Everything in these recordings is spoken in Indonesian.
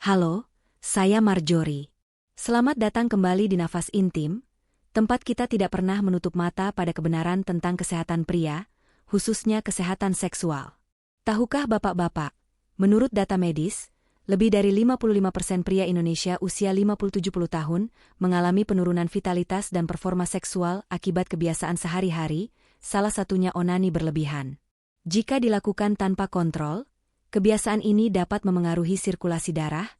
Halo, saya Marjorie. Selamat datang kembali di Nafas Intim, tempat kita tidak pernah menutup mata pada kebenaran tentang kesehatan pria, khususnya kesehatan seksual. Tahukah bapak-bapak, menurut data medis, lebih dari 55% pria Indonesia usia 50-70 tahun mengalami penurunan vitalitas dan performa seksual akibat kebiasaan sehari-hari, salah satunya onani berlebihan. Jika dilakukan tanpa kontrol, kebiasaan ini dapat memengaruhi sirkulasi darah,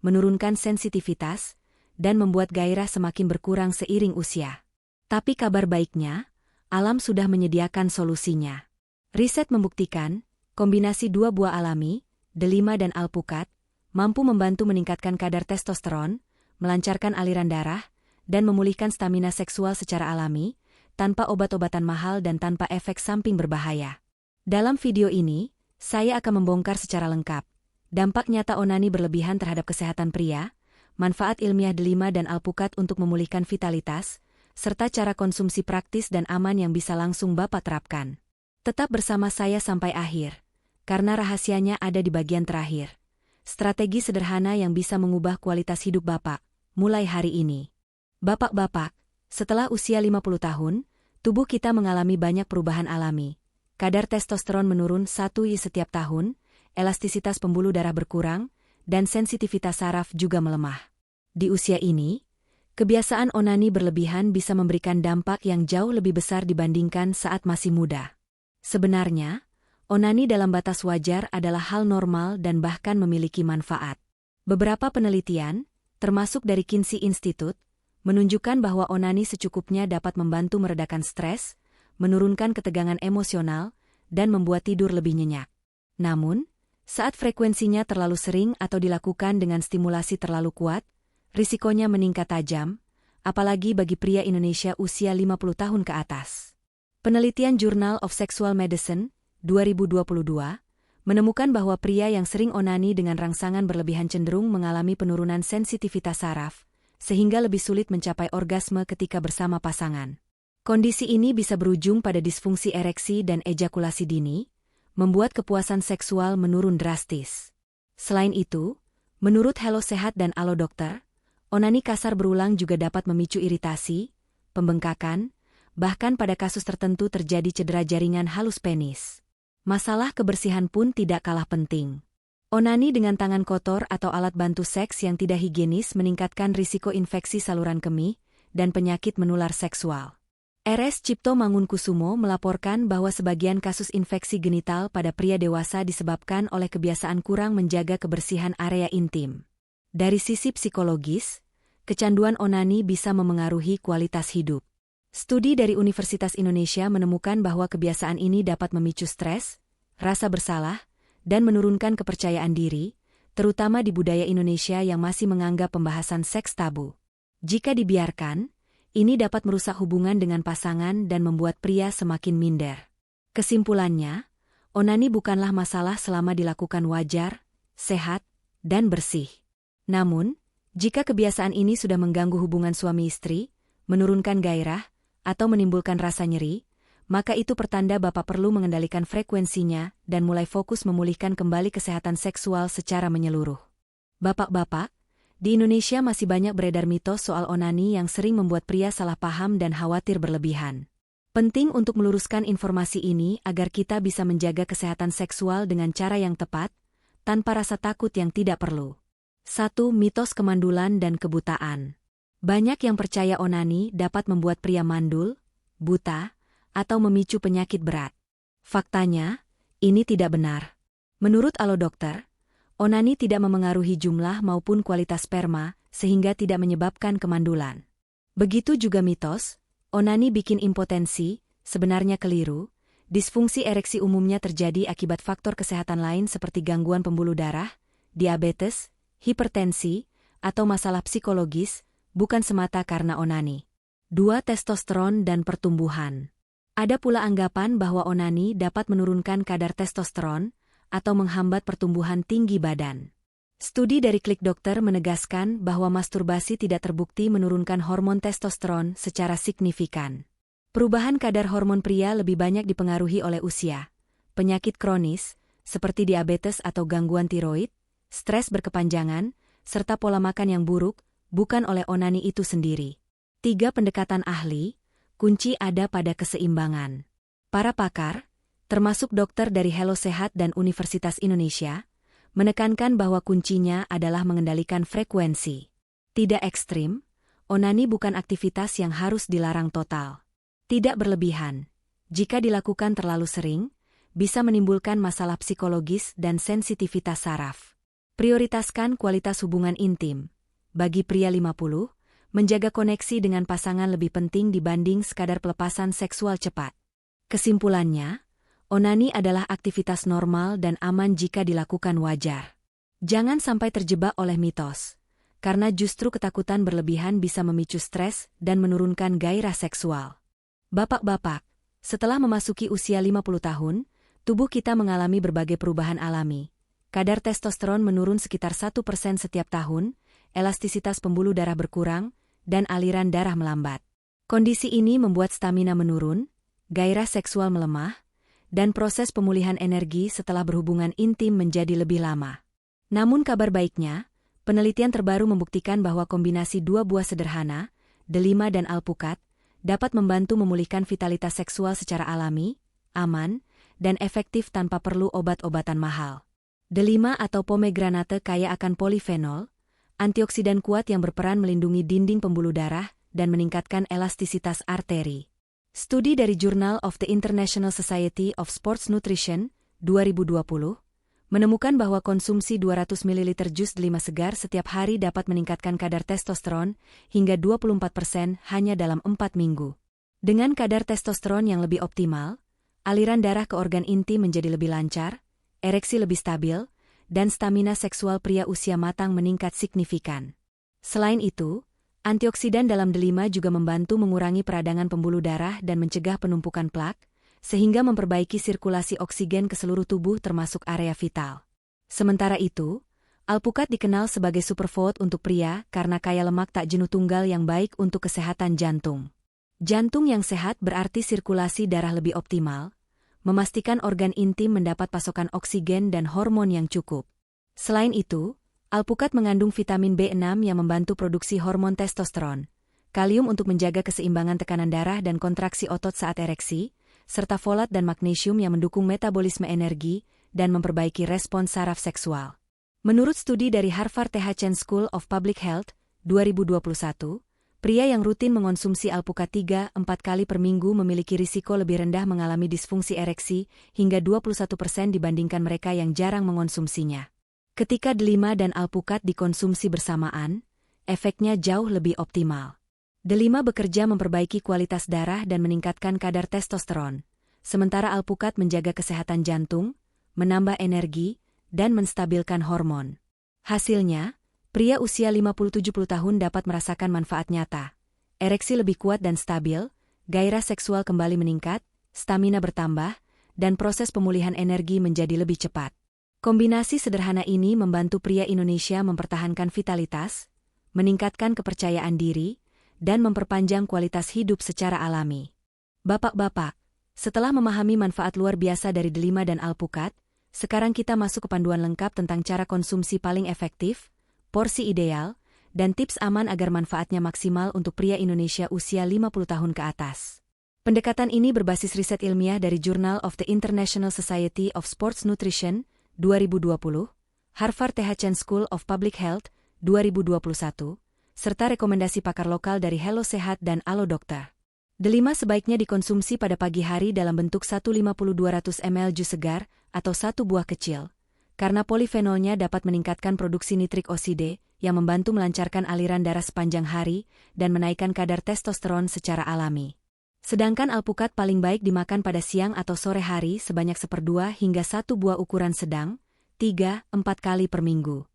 menurunkan sensitivitas, dan membuat gairah semakin berkurang seiring usia. Tapi kabar baiknya, alam sudah menyediakan solusinya. Riset membuktikan, kombinasi 2 buah alami, delima dan alpukat, mampu membantu meningkatkan kadar testosteron, melancarkan aliran darah, dan memulihkan stamina seksual secara alami, tanpa obat-obatan mahal dan tanpa efek samping berbahaya. Dalam video ini, saya akan membongkar secara lengkap dampak nyata onani berlebihan terhadap kesehatan pria, manfaat ilmiah delima dan alpukat untuk memulihkan vitalitas, serta cara konsumsi praktis dan aman yang bisa langsung Bapak terapkan. Tetap bersama saya sampai akhir, karena rahasianya ada di bagian terakhir. Strategi sederhana yang bisa mengubah kualitas hidup Bapak, mulai hari ini. Bapak-bapak, setelah usia 50 tahun, tubuh kita mengalami banyak perubahan alami. Kadar testosteron menurun 1 setiap tahun, elastisitas pembuluh darah berkurang, dan sensitivitas saraf juga melemah. Di usia ini, kebiasaan onani berlebihan bisa memberikan dampak yang jauh lebih besar dibandingkan saat masih muda. Sebenarnya, onani dalam batas wajar adalah hal normal dan bahkan memiliki manfaat. Beberapa penelitian, termasuk dari Kinsey Institute, menunjukkan bahwa onani secukupnya dapat membantu meredakan stres, menurunkan ketegangan emosional, dan membuat tidur lebih nyenyak. Namun, saat frekuensinya terlalu sering atau dilakukan dengan stimulasi terlalu kuat, risikonya meningkat tajam, apalagi bagi pria Indonesia usia 50 tahun ke atas. Penelitian Journal of Sexual Medicine, 2022, menemukan bahwa pria yang sering onani dengan rangsangan berlebihan cenderung mengalami penurunan sensitivitas saraf, sehingga lebih sulit mencapai orgasme ketika bersama pasangan. Kondisi ini bisa berujung pada disfungsi ereksi dan ejakulasi dini, membuat kepuasan seksual menurun drastis. Selain itu, menurut Hello Sehat dan Alo Dokter, onani kasar berulang juga dapat memicu iritasi, pembengkakan, bahkan pada kasus tertentu terjadi cedera jaringan halus penis. Masalah kebersihan pun tidak kalah penting. Onani dengan tangan kotor atau alat bantu seks yang tidak higienis meningkatkan risiko infeksi saluran kemih dan penyakit menular seksual. RS Cipto Mangunkusumo melaporkan bahwa sebagian kasus infeksi genital pada pria dewasa disebabkan oleh kebiasaan kurang menjaga kebersihan area intim. Dari sisi psikologis, kecanduan onani bisa memengaruhi kualitas hidup. Studi dari Universitas Indonesia menemukan bahwa kebiasaan ini dapat memicu stres, rasa bersalah, dan menurunkan kepercayaan diri, terutama di budaya Indonesia yang masih menganggap pembahasan seks tabu. Jika dibiarkan, ini dapat merusak hubungan dengan pasangan dan membuat pria semakin minder. Kesimpulannya, onani bukanlah masalah selama dilakukan wajar, sehat, dan bersih. Namun, jika kebiasaan ini sudah mengganggu hubungan suami istri, menurunkan gairah, atau menimbulkan rasa nyeri, maka itu pertanda Bapak perlu mengendalikan frekuensinya dan mulai fokus memulihkan kembali kesehatan seksual secara menyeluruh. Bapak-bapak, di Indonesia masih banyak beredar mitos soal onani yang sering membuat pria salah paham dan khawatir berlebihan. Penting untuk meluruskan informasi ini agar kita bisa menjaga kesehatan seksual dengan cara yang tepat, tanpa rasa takut yang tidak perlu. 1. Mitos kemandulan dan kebutaan. Banyak yang percaya onani dapat membuat pria mandul, buta, atau memicu penyakit berat. Faktanya, ini tidak benar. Menurut Alo Dokter, onani tidak memengaruhi jumlah maupun kualitas sperma, sehingga tidak menyebabkan kemandulan. Begitu juga mitos, onani bikin impotensi, sebenarnya keliru. Disfungsi ereksi umumnya terjadi akibat faktor kesehatan lain seperti gangguan pembuluh darah, diabetes, hipertensi, atau masalah psikologis, bukan semata karena onani. 2. Testosteron dan pertumbuhan. Ada pula anggapan bahwa onani dapat menurunkan kadar testosteron atau menghambat pertumbuhan tinggi badan. Studi dari Klik Dokter menegaskan bahwa masturbasi tidak terbukti menurunkan hormon testosteron secara signifikan. Perubahan kadar hormon pria lebih banyak dipengaruhi oleh usia, penyakit kronis, seperti diabetes atau gangguan tiroid, stres berkepanjangan, serta pola makan yang buruk, bukan oleh onani itu sendiri. 3 pendekatan ahli, kunci ada pada keseimbangan. Para pakar, termasuk dokter dari Hello Sehat dan Universitas Indonesia, menekankan bahwa kuncinya adalah mengendalikan frekuensi. Tidak ekstrim, onani bukan aktivitas yang harus dilarang total. Tidak berlebihan. Jika dilakukan terlalu sering, bisa menimbulkan masalah psikologis dan sensitivitas saraf. Prioritaskan kualitas hubungan intim. Bagi pria 50, menjaga koneksi dengan pasangan lebih penting dibanding sekadar pelepasan seksual cepat. Kesimpulannya, onani adalah aktivitas normal dan aman jika dilakukan wajar. Jangan sampai terjebak oleh mitos, karena justru ketakutan berlebihan bisa memicu stres dan menurunkan gairah seksual. Bapak-bapak, setelah memasuki usia 50 tahun, tubuh kita mengalami berbagai perubahan alami. Kadar testosteron menurun sekitar 1% setiap tahun, elastisitas pembuluh darah berkurang, dan aliran darah melambat. Kondisi ini membuat stamina menurun, gairah seksual melemah, dan proses pemulihan energi setelah berhubungan intim menjadi lebih lama. Namun kabar baiknya, penelitian terbaru membuktikan bahwa kombinasi 2 buah sederhana, delima dan alpukat, dapat membantu memulihkan vitalitas seksual secara alami, aman, dan efektif tanpa perlu obat-obatan mahal. Delima atau pomegranate kaya akan polifenol, antioksidan kuat yang berperan melindungi dinding pembuluh darah dan meningkatkan elastisitas arteri. Studi dari Journal of the International Society of Sports Nutrition, 2020, menemukan bahwa konsumsi 200 ml jus delima segar setiap hari dapat meningkatkan kadar testosteron hingga 24% hanya dalam 4 minggu. Dengan kadar testosteron yang lebih optimal, aliran darah ke organ inti menjadi lebih lancar, ereksi lebih stabil, dan stamina seksual pria usia matang meningkat signifikan. Selain itu, antioksidan dalam delima juga membantu mengurangi peradangan pembuluh darah dan mencegah penumpukan plak, sehingga memperbaiki sirkulasi oksigen ke seluruh tubuh termasuk area vital. Sementara itu, alpukat dikenal sebagai superfood untuk pria karena kaya lemak tak jenuh tunggal yang baik untuk kesehatan jantung. Jantung yang sehat berarti sirkulasi darah lebih optimal, memastikan organ intim mendapat pasokan oksigen dan hormon yang cukup. Selain itu, alpukat mengandung vitamin B6 yang membantu produksi hormon testosteron, kalium untuk menjaga keseimbangan tekanan darah dan kontraksi otot saat ereksi, serta folat dan magnesium yang mendukung metabolisme energi dan memperbaiki respons saraf seksual. Menurut studi dari Harvard T. Chan School of Public Health, 2021, pria yang rutin mengonsumsi alpukat 3-4 kali per minggu memiliki risiko lebih rendah mengalami disfungsi ereksi hingga 21% dibandingkan mereka yang jarang mengonsumsinya. Ketika delima dan alpukat dikonsumsi bersamaan, efeknya jauh lebih optimal. Delima bekerja memperbaiki kualitas darah dan meningkatkan kadar testosteron, sementara alpukat menjaga kesehatan jantung, menambah energi, dan menstabilkan hormon. Hasilnya, pria usia 50-70 tahun dapat merasakan manfaat nyata. Ereksi lebih kuat dan stabil, gairah seksual kembali meningkat, stamina bertambah, dan proses pemulihan energi menjadi lebih cepat. Kombinasi sederhana ini membantu pria Indonesia mempertahankan vitalitas, meningkatkan kepercayaan diri, dan memperpanjang kualitas hidup secara alami. Bapak-bapak, setelah memahami manfaat luar biasa dari delima dan alpukat, sekarang kita masuk ke panduan lengkap tentang cara konsumsi paling efektif, porsi ideal, dan tips aman agar manfaatnya maksimal untuk pria Indonesia usia 50 tahun ke atas. Pendekatan ini berbasis riset ilmiah dari Journal of the International Society of Sports Nutrition, 2020, Harvard T. Chan School of Public Health, 2021, serta rekomendasi pakar lokal dari Hello Sehat dan Alo Dokter. Delima sebaiknya dikonsumsi pada pagi hari dalam bentuk 150-200 ml jus segar atau 1 buah kecil, karena polifenolnya dapat meningkatkan produksi nitrik oside yang membantu melancarkan aliran darah sepanjang hari dan menaikkan kadar testosteron secara alami. Sedangkan alpukat paling baik dimakan pada siang atau sore hari sebanyak 1/2 hingga 1 buah ukuran sedang, 3-4 kali per minggu.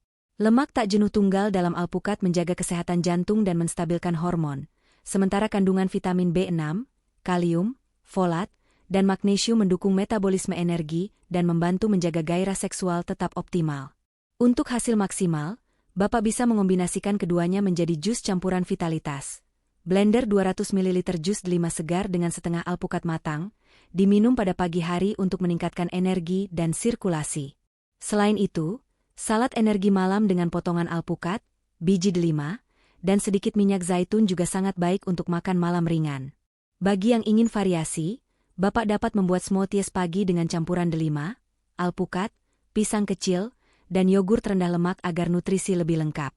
Lemak tak jenuh tunggal dalam alpukat menjaga kesehatan jantung dan menstabilkan hormon, sementara kandungan vitamin B6, kalium, folat, dan magnesium mendukung metabolisme energi dan membantu menjaga gairah seksual tetap optimal. Untuk hasil maksimal, Bapak bisa mengombinasikan keduanya menjadi jus campuran vitalitas. Blender 200 ml jus delima segar dengan setengah alpukat matang, diminum pada pagi hari untuk meningkatkan energi dan sirkulasi. Selain itu, salad energi malam dengan potongan alpukat, biji delima, dan sedikit minyak zaitun juga sangat baik untuk makan malam ringan. Bagi yang ingin variasi, Bapak dapat membuat smoothies pagi dengan campuran delima, alpukat, pisang kecil, dan yogurt rendah lemak agar nutrisi lebih lengkap.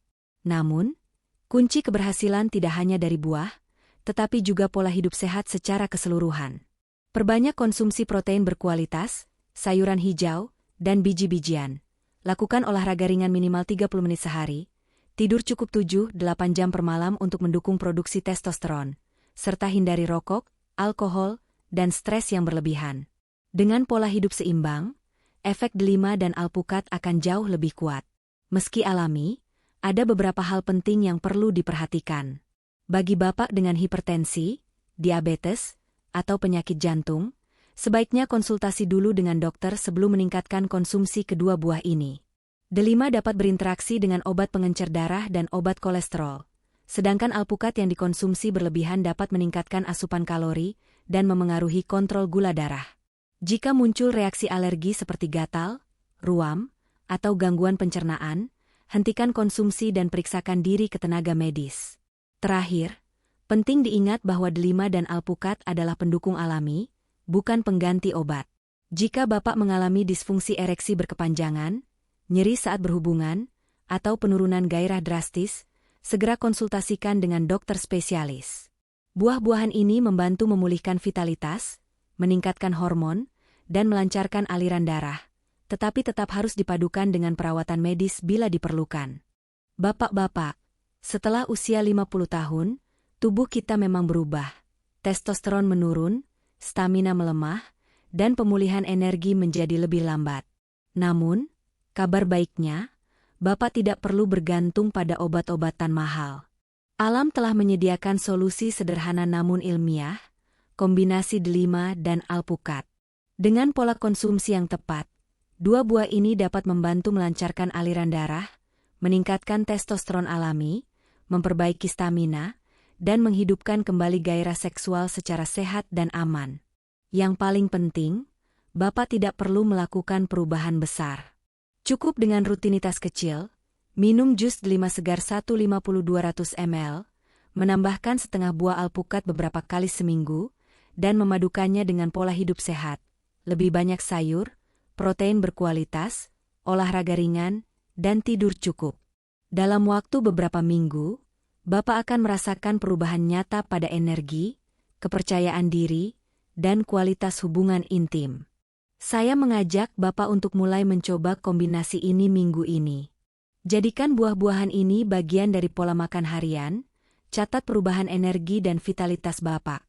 Namun, kunci keberhasilan tidak hanya dari buah, tetapi juga pola hidup sehat secara keseluruhan. Perbanyak konsumsi protein berkualitas, sayuran hijau, dan biji-bijian. Lakukan olahraga ringan minimal 30 menit sehari. Tidur cukup 7-8 jam per malam untuk mendukung produksi testosteron, serta hindari rokok, alkohol, dan stres yang berlebihan. Dengan pola hidup seimbang, efek delima dan alpukat akan jauh lebih kuat. Meski alami, ada beberapa hal penting yang perlu diperhatikan. Bagi Bapak dengan hipertensi, diabetes, atau penyakit jantung, sebaiknya konsultasi dulu dengan dokter sebelum meningkatkan konsumsi kedua buah ini. Delima dapat berinteraksi dengan obat pengencer darah dan obat kolesterol, sedangkan alpukat yang dikonsumsi berlebihan dapat meningkatkan asupan kalori dan memengaruhi kontrol gula darah. Jika muncul reaksi alergi seperti gatal, ruam, atau gangguan pencernaan, hentikan konsumsi dan periksakan diri ke tenaga medis. Terakhir, penting diingat bahwa delima dan alpukat adalah pendukung alami, bukan pengganti obat. Jika Bapak mengalami disfungsi ereksi berkepanjangan, nyeri saat berhubungan, atau penurunan gairah drastis, segera konsultasikan dengan dokter spesialis. Buah-buahan ini membantu memulihkan vitalitas, meningkatkan hormon, dan melancarkan aliran darah, tetapi tetap harus dipadukan dengan perawatan medis bila diperlukan. Bapak-bapak, setelah usia 50 tahun, tubuh kita memang berubah. Testosteron menurun, stamina melemah, dan pemulihan energi menjadi lebih lambat. Namun, kabar baiknya, Bapak tidak perlu bergantung pada obat-obatan mahal. Alam telah menyediakan solusi sederhana namun ilmiah, kombinasi delima dan alpukat. Dengan pola konsumsi yang tepat, dua buah ini dapat membantu melancarkan aliran darah, meningkatkan testosteron alami, memperbaiki stamina, dan menghidupkan kembali gairah seksual secara sehat dan aman. Yang paling penting, Bapak tidak perlu melakukan perubahan besar. Cukup dengan rutinitas kecil, minum jus delima segar 150-200 ml, menambahkan setengah buah alpukat beberapa kali seminggu, dan memadukannya dengan pola hidup sehat, lebih banyak sayur, protein berkualitas, olahraga ringan, dan tidur cukup. Dalam waktu beberapa minggu, Bapak akan merasakan perubahan nyata pada energi, kepercayaan diri, dan kualitas hubungan intim. Saya mengajak Bapak untuk mulai mencoba kombinasi ini minggu ini. Jadikan buah-buahan ini bagian dari pola makan harian, catat perubahan energi dan vitalitas Bapak.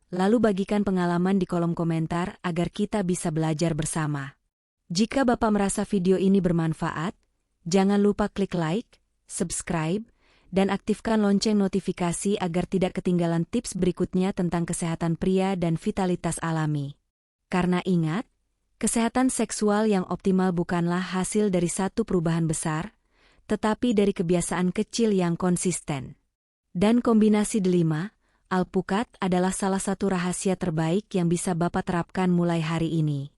Lalu bagikan pengalaman di kolom komentar agar kita bisa belajar bersama. Jika Bapak merasa video ini bermanfaat, jangan lupa klik like, subscribe, dan aktifkan lonceng notifikasi agar tidak ketinggalan tips berikutnya tentang kesehatan pria dan vitalitas alami. Karena ingat, kesehatan seksual yang optimal bukanlah hasil dari satu perubahan besar, tetapi dari kebiasaan kecil yang konsisten. Dan kombinasi delima, alpukat adalah salah satu rahasia terbaik yang bisa Bapak terapkan mulai hari ini.